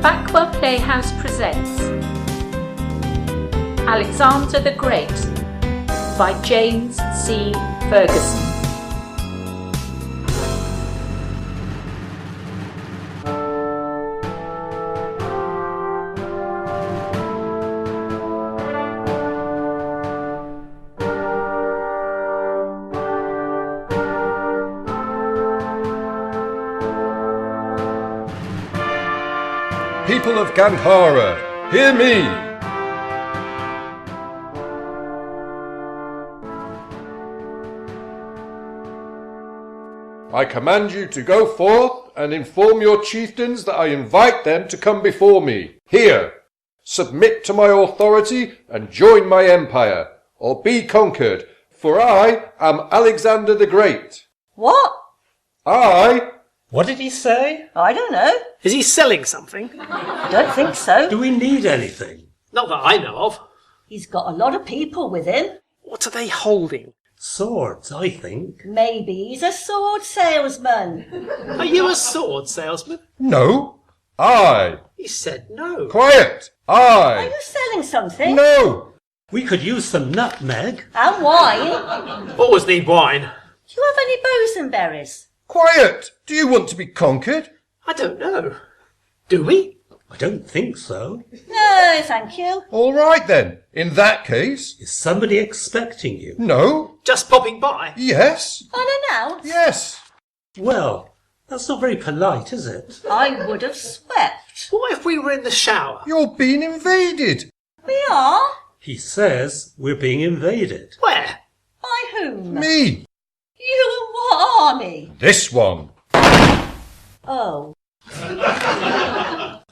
Bactria Playhouse presents Alexander the Great by James C. Ferguson. People of Gandhara, hear me! I command you to go forth and inform your chieftains that I invite them to come before me. Here, submit to my authority and join my empire, or be conquered, for I am Alexander the Great. What? What did he say? I don't know. Is he selling something? I don't think so. Do we need anything? Not that I know of. He's got a lot of people with him. What are they holding? Swords, I think. Maybe he's a sword salesman. Are you a sword salesman? No, I. He said no. Quiet, Are I. you selling something? No. We could use some nutmeg. And wine? Always need wine. Do you have any bosoberries? Quiet! Do you want to be conquered? I don't know. Do we? I don't think so. No, thank you. All right then. In that case, Is somebody expecting you? no. Just popping by? Yes. Unannounced? Yes. Well, that's not very polite, is it? I would have swept. What if we were in the shower? You're being invaded. We are? He says we're being invaded. Where? By whom? Me. You and what army? This one. Oh.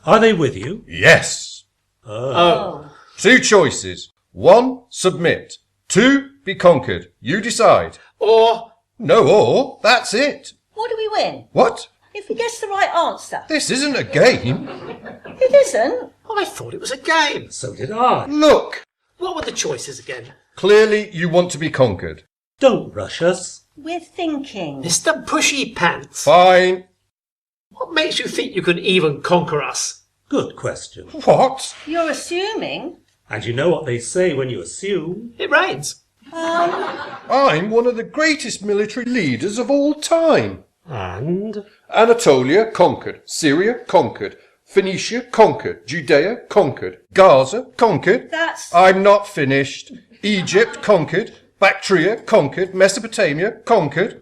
Are they with you? Yes. Oh. Two choices. 1, submit. 2, be conquered. You decide. Or... No or. That's it. What do we win? What? If he gets the right answer. This isn't a game. It isn't. I thought it was a game. So did I. Look. What were the choices again? Clearly you want to be conquered. Don't rush us. We're thinking. Mr. Pushy Pants. Fine. What makes you think you can even conquer us? Good question. What? You're assuming. And you know what they say when you assume. It rains. I'm one of the greatest military leaders of all time. And? Anatolia conquered. Syria conquered. Phoenicia conquered. Judea conquered. Gaza conquered. That's... I'm not finished. Egypt conquered. Bactria conquered. Mesopotamia conquered.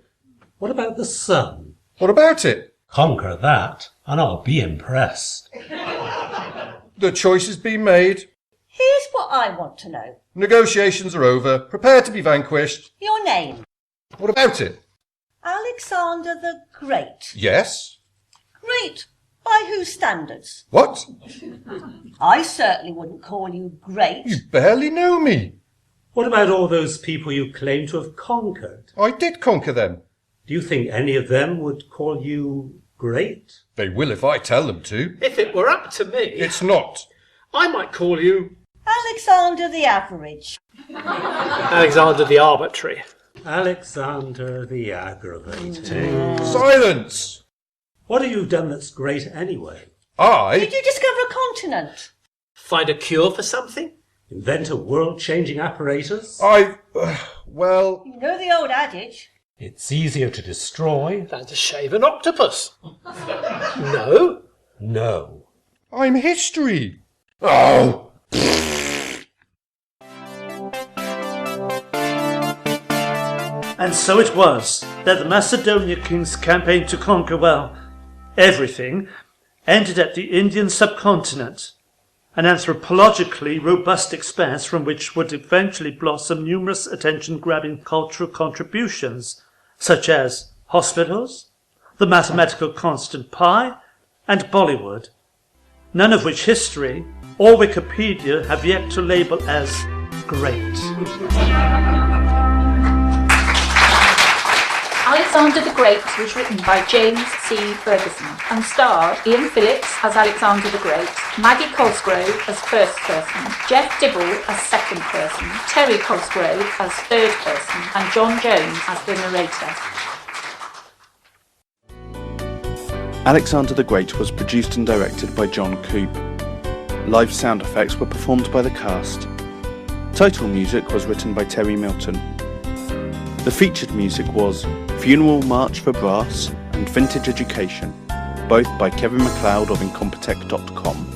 What about the sun? What about it? Conquer that, and I'll be impressed. The choice has been made. Here's what I want to know. Negotiations are over. Prepare to be vanquished. Your name. What about it? Alexander the Great. Yes. Great. By whose standards? What? I certainly wouldn't call you great. You barely know me. What about all those people you claim to have conquered? I did conquer them. Do you think any of them would call you great? They will if I tell them to. If it were up to me, It's not. I might call you Alexander the Average. Alexander the Arbitrary. Alexander the Aggravating. Silence! What have you done that's great anyway? Did you discover a continent? Find a cure for something? Invent a world-changing apparatus? Well, You know the old adage. It's easier to destroy. Than to shave an octopus. No? No. I'm history. Oh! And so it was that the Macedonian king's campaign to conquer, well, everything, ended at the Indian subcontinent, an anthropologically robust expanse from which would eventually blossom numerous attention-grabbing cultural contributions, such as hospitals, the mathematical constant pi, and Bollywood, none of which history or Wikipedia have yet to label as great. Alexander the Great was written by James C. Ferguson and starred Ian Phillips as Alexander the Great, Maggie Cosgrove as first person, Jeff Dibble as second person, Terry Cosgrove as third person, and John Jones as the narrator. Alexander the Great was produced and directed by John Coop. Live sound effects were performed by the cast. Title music was written by Terry Milton. The featured music was Funeral March for Brass and Vintage Education, both by Kevin MacLeod of Incompetech.com.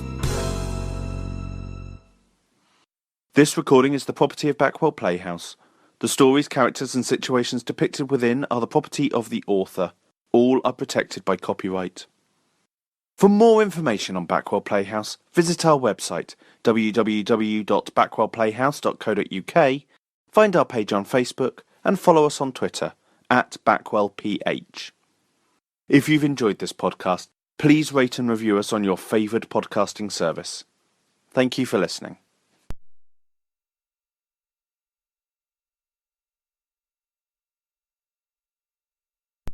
This recording is the property of Backwell Playhouse. The stories, characters and situations depicted within are the property of the author. All are protected by copyright. For more information on Backwell Playhouse, visit our website www.backwellplayhouse.co.uk, find our page on Facebook and follow us on Twitter @BackwellPH. If you've enjoyed this podcast, please rate and review us on your favoured podcasting service. Thank you for listening.